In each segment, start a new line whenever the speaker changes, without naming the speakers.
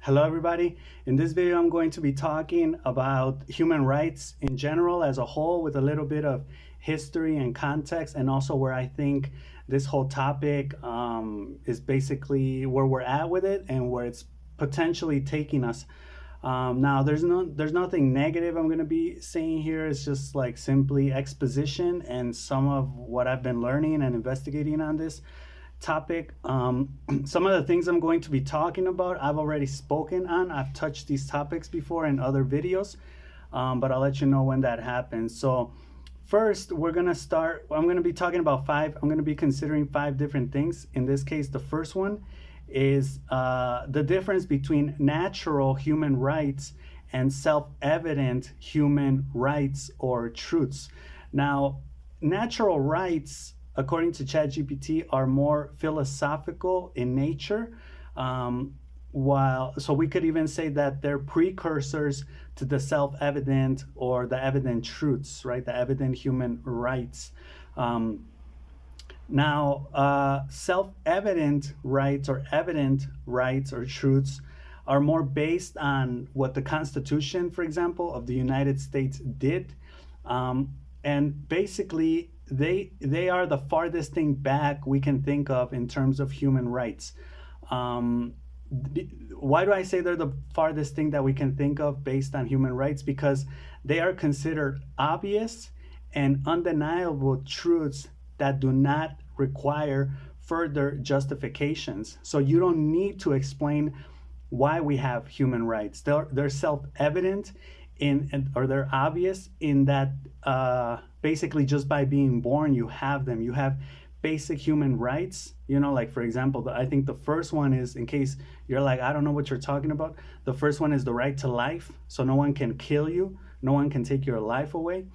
Hello, everybody. In this video, I'm going to be talking about human rights in general as a whole with a little bit of history and context, and also where I think this whole topic is basically where we're at with it and where it's potentially taking us. Now, there's nothing negative I'm going to be saying here. It's just like simply exposition and some of what I've been learning and investigating on this topic. Some of the things I'm going to be talking about, I've already spoken on. I've touched these topics before in other videos, but I'll let you know when that happens. So first, I'm going to be talking about I'm going to be considering 5 different things. In this case, the first one is the difference between natural human rights and self-evident human rights or truths. Now, natural rights, according to ChatGPT, are more philosophical in nature, so we could even say that they're precursors to the self-evident or the evident truths, right? The evident human rights. Now, self-evident rights or evident rights or truths are more based on what the Constitution, for example, of the United States did. And basically, they are the farthest thing back we can think of in terms of human rights. Why do I say they're the farthest thing that we can think of based on human rights? Because they are considered obvious and undeniable truths that do not require further justifications. So you don't need to explain why we have human rights. They're self-evident or they're obvious in that basically just by being born, you have them. You have basic human rights, like for example, I think the first one is, in case you're like, I don't know what you're talking about, the first one is the right to life. So no one can kill you, no one can take your life away.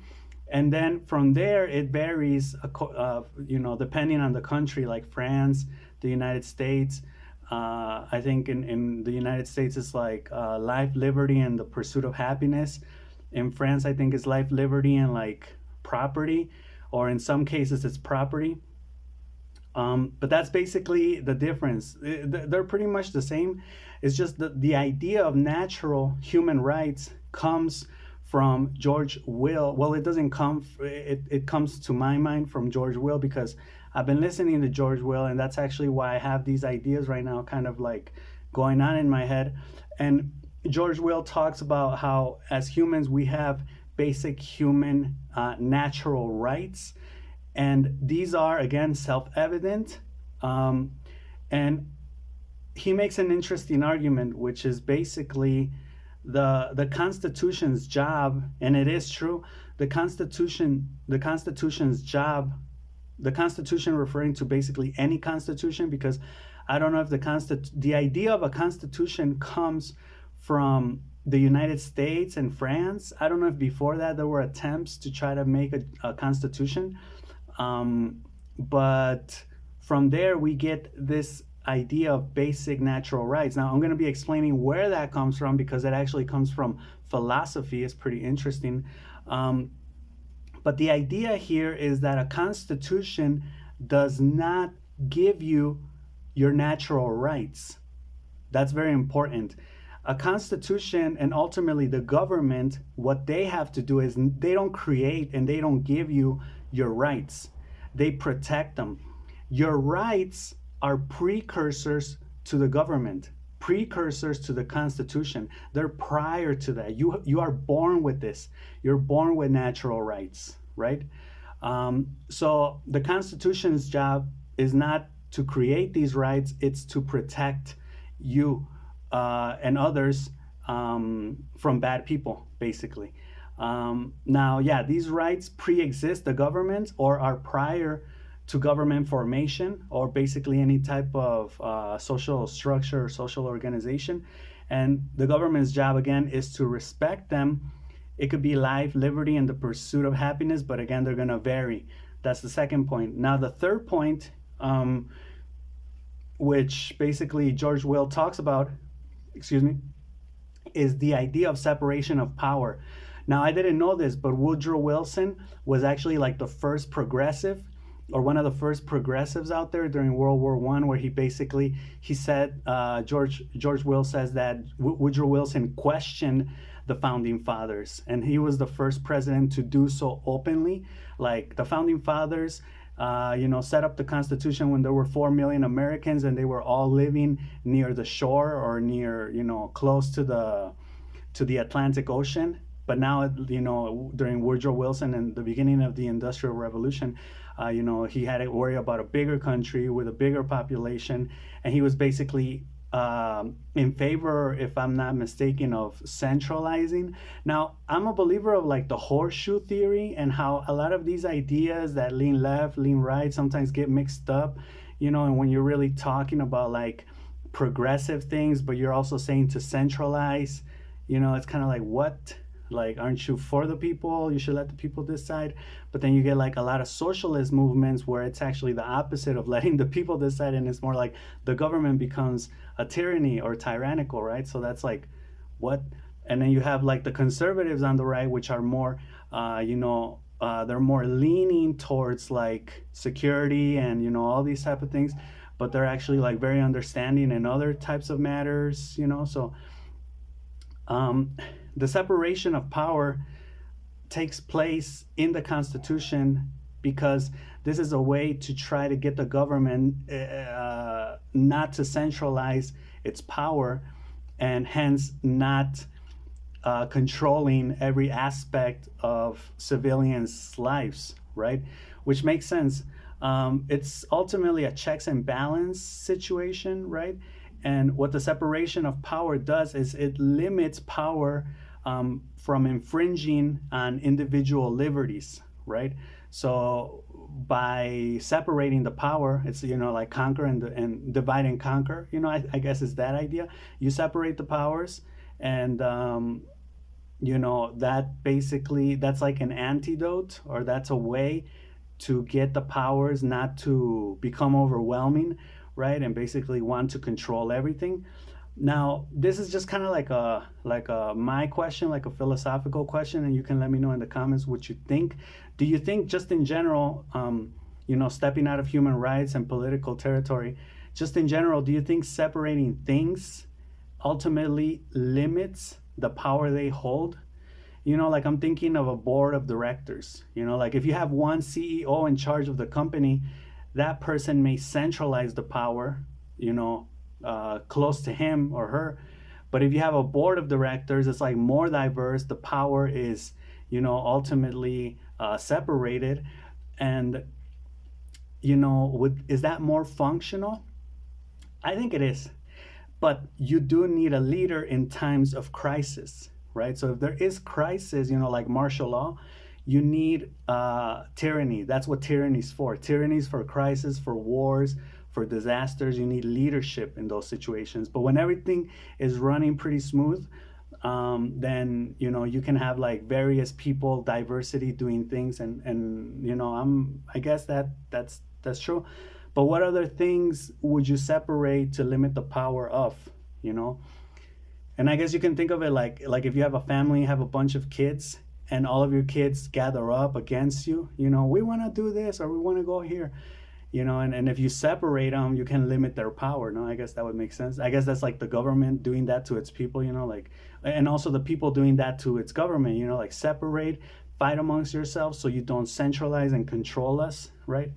And then from there, it varies, depending on the country, like France, the United States. I think in the United States, it's like life, liberty, and the pursuit of happiness. In France, I think it's life, liberty, and like property, or in some cases, it's property. But that's basically the difference. They're pretty much the same. It's just the idea of natural human rights comes from George Will. Well, it doesn't come, it comes to my mind from George Will because I've been listening to George Will, and that's actually why I have these ideas right now kind of like going on in my head. And George Will talks about how as humans we have basic human natural rights, and these are again self-evident. And he makes an interesting argument, which is basically the Constitution's job, and it is true, the Constitution's job, the Constitution referring to basically any constitution, because I don't know if the idea of a constitution comes from the United States and France. I don't know if before that there were attempts to try to make a constitution, but from there we get this idea of basic natural rights. Now I'm going to be explaining where that comes from because it actually comes from philosophy. It's pretty interesting. But the idea here is that a constitution does not give you your natural rights. That's very important. A constitution and ultimately the government, what they have to do is they don't create and they don't give you your rights. They protect them. Your rights are precursors to the government, precursors to the Constitution. They're prior to that. You are born with this. You're born with natural rights, right? So the Constitution's job is not to create these rights, it's to protect you and others from bad people, basically. Now, yeah, these rights pre-exist the government or are prior to government formation or basically any type of social structure or social organization. And the government's job, again, is to respect them. It could be life, liberty, and the pursuit of happiness, but again, they're going to vary. That's the second point. Now, the third point, which basically George Will talks about, is the idea of separation of power. Now, I didn't know this, but Woodrow Wilson was actually like the first progressive or one of the first progressives out there during World War One, where he said, George Will says that Woodrow Wilson questioned the founding fathers, and he was the first president to do so openly. Like the founding fathers, set up the Constitution when there were 4 million Americans, and they were all living near the shore or near, close to the Atlantic Ocean. But now, during Woodrow Wilson and the beginning of the Industrial Revolution, he had to worry about a bigger country with a bigger population, and he was basically in favor, if I'm not mistaken, of centralizing. Now, I'm a believer of like the horseshoe theory, and how a lot of these ideas that lean left, lean right sometimes get mixed up, and when you're really talking about like progressive things, but you're also saying to centralize, it's kind of like, what? Like, aren't you for the people? You should let the people decide. But then you get like a lot of socialist movements where it's actually the opposite of letting the people decide, and it's more like the government becomes a tyranny or tyrannical, right? So that's like, what? And then you have like the conservatives on the right, which are more, they're more leaning towards like security and all these type of things, but they're actually like very understanding in other types of matters, So the separation of power takes place in the Constitution because this is a way to try to get the government not to centralize its power, and hence not controlling every aspect of civilians' lives, right? Which makes sense. It's ultimately a checks and balance situation, right? And what the separation of power does is it limits power from infringing on individual liberties, right? So by separating the power, it's like conquer and divide and conquer. I guess it's that idea. You separate the powers, and that basically, that's like an antidote, or that's a way to get the powers not to become overwhelming, right? And basically want to control everything. Now, this is just kind of like a my question, like a philosophical question, and you can let me know in the comments what you think. Do you think, just in general, stepping out of human rights and political territory, just in general, do you think separating things ultimately limits the power they hold? Like I'm thinking of a board of directors. Like if you have one CEO in charge of the company, that person may centralize the power, close to him or her. But if you have a board of directors, it's like more diverse. The power is, ultimately separated. And, is that more functional? I think it is. But you do need a leader in times of crisis, right? So if there is crisis, like martial law, you need tyranny. That's what tyranny's for. Tyranny's for crisis, for wars, for disasters. You need leadership in those situations. But when everything is running pretty smooth, then you can have like various people, diversity, doing things, and I guess that's true. But what other things would you separate to limit the power of? And I guess you can think of it like if you have a family, have a bunch of kids, and all of your kids gather up against you, we want to do this, or we want to go here, and if you separate them, you can limit their power. No, I guess that would make sense. I guess that's like the government doing that to its people, and also the people doing that to its government, like separate, fight amongst yourselves so you don't centralize and control us, right?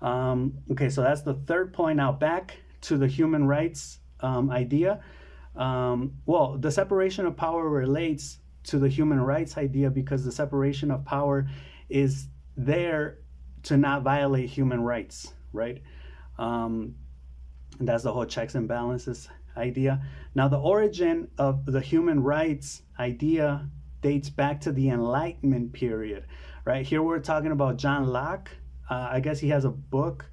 Okay, so that's the third point. Now back to the human rights idea. Well, the separation of power relates to the human rights idea because the separation of power is there to not violate human rights, right? And that's the whole checks and balances idea. Now, the origin of the human rights idea dates back to the Enlightenment period, right? Here we're talking about John Locke. I guess he has a book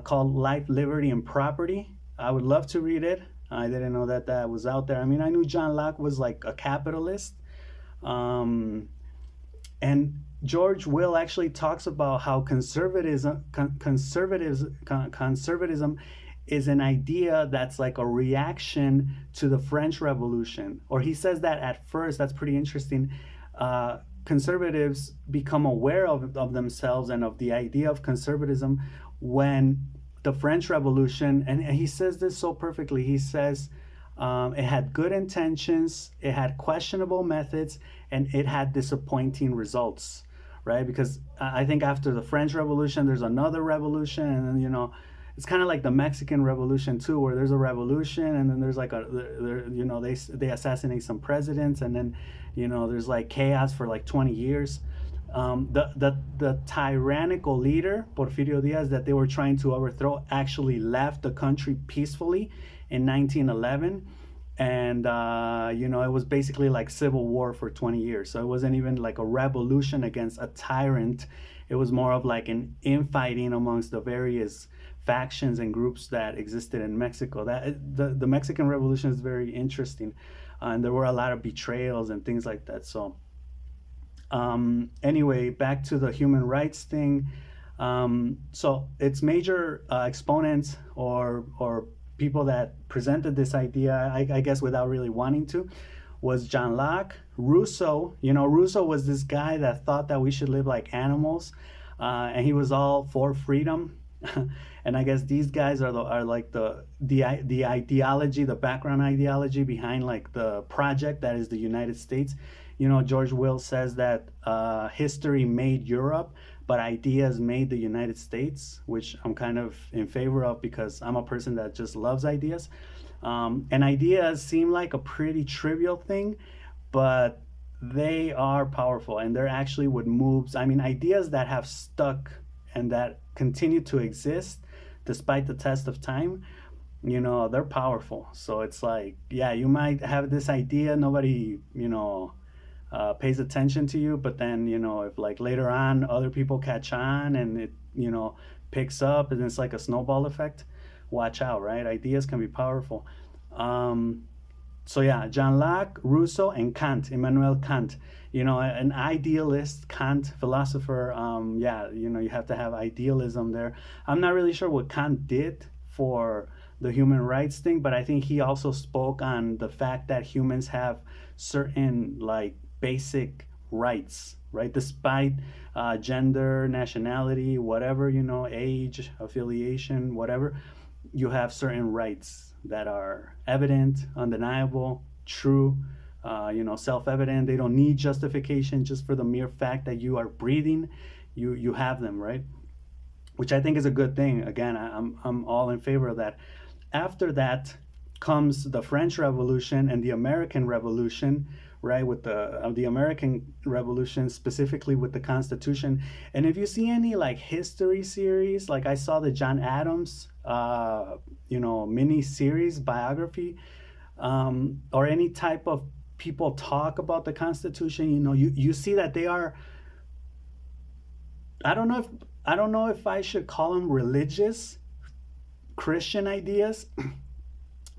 called Life, Liberty, and Property. I would love to read it. I didn't know that was out there. I mean, I knew John Locke was like a capitalist. And George Will actually talks about how conservatism is an idea that's like a reaction to the French Revolution. Or he says that at first, that's pretty interesting. conservatives become aware of themselves and of the idea of conservatism when the French Revolution, and he says this so perfectly. He says it had good intentions, it had questionable methods, and it had disappointing results, right? Because I think after the French Revolution, there's another revolution, and it's kind of like the Mexican Revolution too, where there's a revolution, and then there's like they assassinate some presidents, and then there's like chaos for like 20 years. The tyrannical leader Porfirio Diaz that they were trying to overthrow actually left the country peacefully in 1911, and it was basically like civil war for 20 years. So it wasn't even like a revolution against a tyrant. It was more of like an infighting amongst the various factions and groups that existed in Mexico. The Mexican Revolution is very interesting, and there were a lot of betrayals and things like that. So anyway, back to the human rights thing. So its major exponents or people that presented this idea, I guess without really wanting to, was John Locke, Rousseau. Rousseau was this guy that thought that we should live like animals, and he was all for freedom. And I guess these guys are like the ideology, the background ideology behind like the project that is the United States. George Will says that history made Europe, but ideas made the United States, which I'm kind of in favor of because I'm a person that just loves ideas. And ideas seem like a pretty trivial thing, but they are powerful, and they're actually what moves. I mean, ideas that have stuck and that continue to exist despite the test of time, they're powerful. So it's like, yeah, you might have this idea, nobody, pays attention to you, but then if like later on other people catch on and it picks up and it's like a snowball effect, watch out, right? Ideas can be powerful. So yeah, John Locke, Rousseau, and Kant, Immanuel Kant, an idealist, Kant philosopher. You have to have idealism there. I'm not really sure what Kant did for the human rights thing, but I think he also spoke on the fact that humans have certain like basic rights, right? Despite gender, nationality, whatever, age, affiliation, whatever, you have certain rights that are evident, undeniable, true, self-evident. They don't need justification. Just for the mere fact that you are breathing, you have them, right? Which I think is a good thing. Again, I'm all in favor of that. After that comes the French Revolution and the American Revolution, right? With the American Revolution, specifically with the Constitution. And if you see any like history series, like I saw the John Adams, mini series biography, or any type of people talk about the Constitution, you see that they are. I don't know if I should call them religious Christian ideas,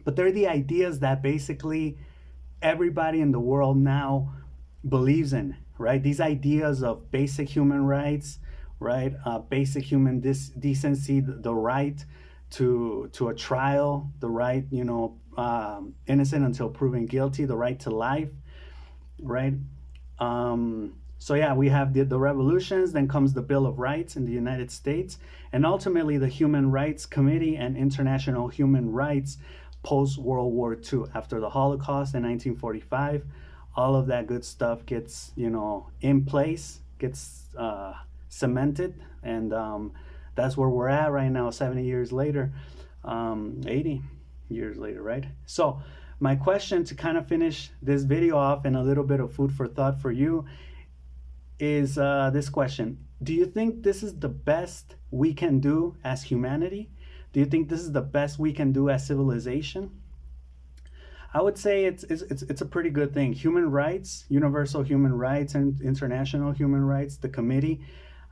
but they're the ideas that basically everybody in the world now believes in, right? These ideas of basic human rights, right? Basic human decency, the right to a trial, the right, innocent until proven guilty, the right to life, right? So yeah, we have the revolutions, then comes the Bill of Rights in the United States, and ultimately the Human Rights Committee and International Human Rights post-World War II, after the Holocaust in 1945. All of that good stuff gets, in place, gets cemented, and that's where we're at right now, 70 years later, 80 years later, right? So my question to kind of finish this video off and a little bit of food for thought for you is this question. Do you think this is the best we can do as humanity? Do you think this is the best we can do as civilization? I would say it's a pretty good thing. Human rights, universal human rights and international human rights, the committee.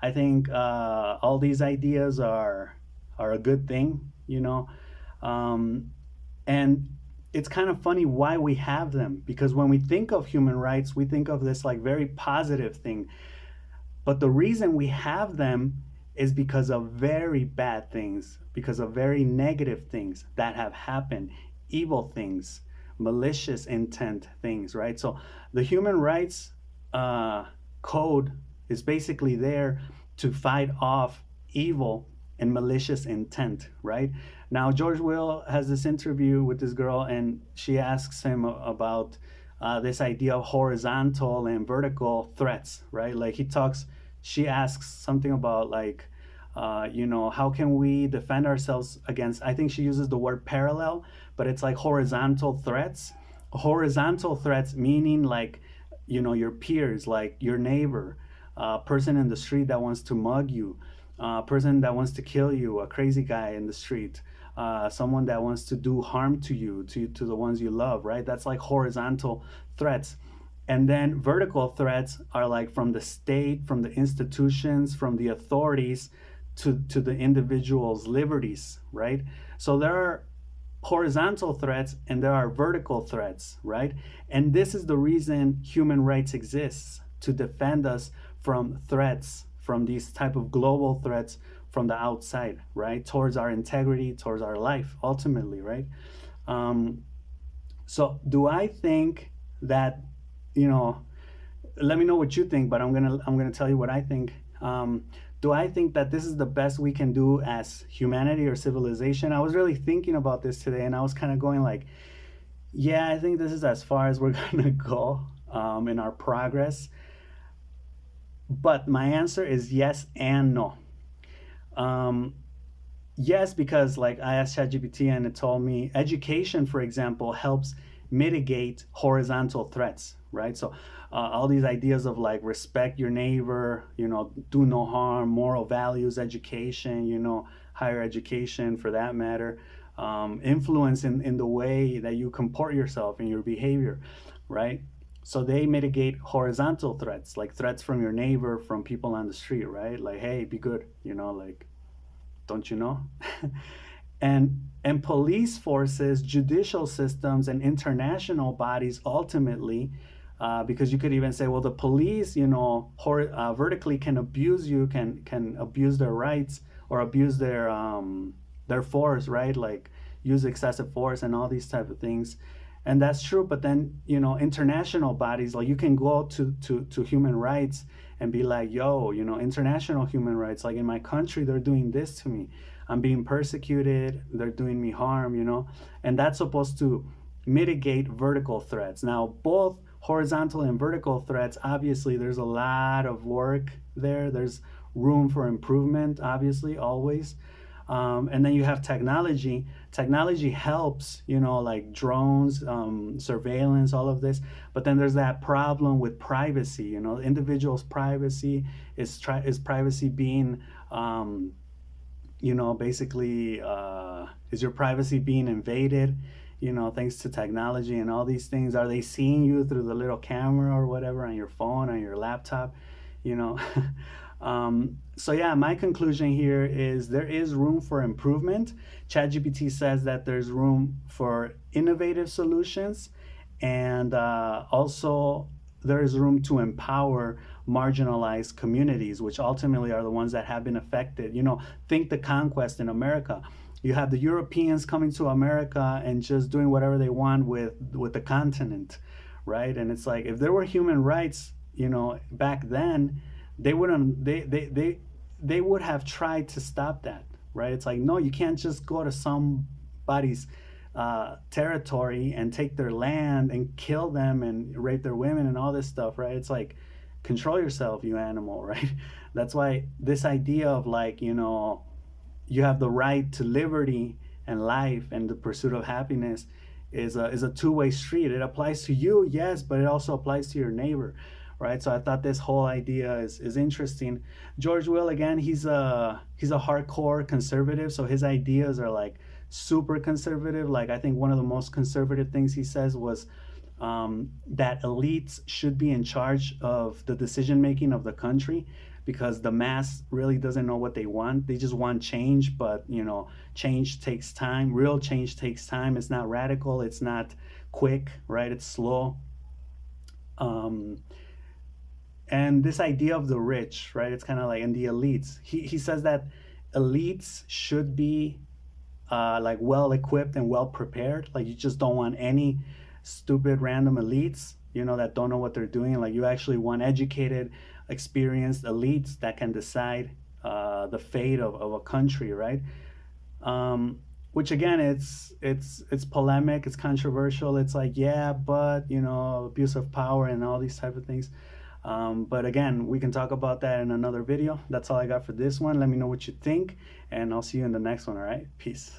I think all these ideas are a good thing, and it's kind of funny why we have them, because when we think of human rights, we think of this like very positive thing. But the reason we have them is because of very bad things, because of very negative things that have happened, evil things, malicious intent things, right? So the human rights code is basically there to fight off evil and malicious intent, right? Now, George Will has this interview with this girl, and she asks him about this idea of horizontal and vertical threats, right? Like she asks something about like, how can we defend ourselves against, I think she uses the word parallel, but it's like horizontal threats. Horizontal threats meaning like, your peers, like your neighbor, person in the street that wants to mug you, person that wants to kill you, a crazy guy in the street, someone that wants to do harm to you, to the ones you love, right? That's like horizontal threats. And then vertical threats are like from the state, from the institutions, from the authorities to the individual's liberties, right? So there are horizontal threats and there are vertical threats, right? And this is the reason human rights exists, to defend us from threats, from these type of global threats from the outside, right? Towards our integrity, towards our life, ultimately, right? So do I think that, let me know what you think, but I'm gonna tell you what I think. Do I think that this is the best we can do as humanity or civilization? I was really thinking about this today, and I was kind of going like, yeah, I think this is as far as we're gonna go in our progress. But my answer is yes and no. Um, yes, because like I asked ChatGPT and it told me education, for example, helps mitigate horizontal threats, right? So all these ideas of like respect your neighbor, do no harm, moral values, education, higher education for that matter, influence in the way that you comport yourself and your behavior, right? So they mitigate horizontal threats, like threats from your neighbor, from people on the street, right? Like, hey, be good, like, don't you know? and police forces, judicial systems, and international bodies ultimately, because you could even say, well, the police, vertically can abuse you, can abuse their rights or abuse their force, right? Like use excessive force and all these type of things. And that's true, but then international bodies, like you can go to human rights and be like, yo, international human rights, like in my country they're doing this to me, I'm being persecuted, they're doing me harm, and that's supposed to mitigate vertical threats. Now both horizontal and vertical threats, obviously there's a lot of work there, there's room for improvement, obviously, always. And then you have technology. Technology helps, like drones, surveillance, all of this. But then there's that problem with privacy. Individuals' privacy is privacy being, basically, is your privacy being invaded? Thanks to technology and all these things. Are they seeing you through the little camera or whatever on your phone, on your laptop? So yeah, my conclusion here is there is room for improvement. ChatGPT says that there's room for innovative solutions, and also there is room to empower marginalized communities, which ultimately are the ones that have been affected. Think the conquest in America. You have the Europeans coming to America and just doing whatever they want with the continent, right? And it's like if there were human rights, back then, they wouldn't they would have tried to stop that, right? It's like, no, you can't just go to somebody's territory and take their land and kill them and rape their women and all this stuff, right? It's like, control yourself, you animal, right? That's why this idea of like, you have the right to liberty and life and the pursuit of happiness is a two-way street. It applies to you, yes, but it also applies to your neighbor, right? So I thought this whole idea is interesting. George Will, again, he's a hardcore conservative, so his ideas are like super conservative. Like I think one of the most conservative things he says was that elites should be in charge of the decision making of the country, because the mass really doesn't know what they want. They just want change, but change takes time. Real change takes time. It's not radical, it's not quick, right? It's slow. And this idea of the rich, right? It's kind of like, and the elites. He says that elites should be like well equipped and well prepared. Like you just don't want any stupid random elites, that don't know what they're doing. Like you actually want educated, experienced elites that can decide the fate of a country, right? Which again, it's polemic, it's controversial. It's like, yeah, but abuse of power and all these type of things. But again, we can talk about that in another video. That's all I got for this one. Let me know what you think, and I'll see you in the next one. All right, peace.